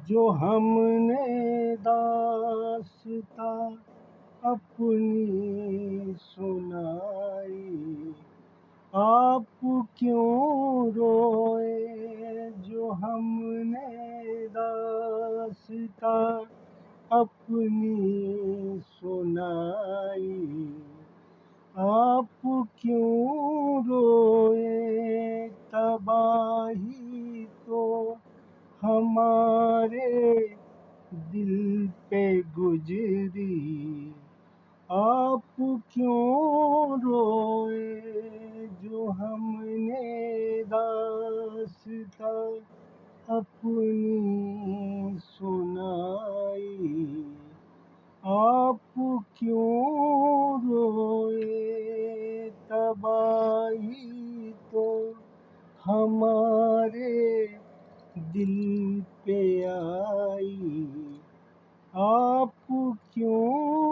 جو ہم نے داستاں اپنی سنائی، آپ کیوں روئے جو ہم نے داستاں اپنی سنائی، آپ کیوں روئے تباہی تو ہمارے دل پہ گزری، آپ کیوں روئے جو ہم نے داستاں اپنی سنائی، آپ کیوں روئے تباہی تو ہمارے دل پہ آئی، آپ کیوں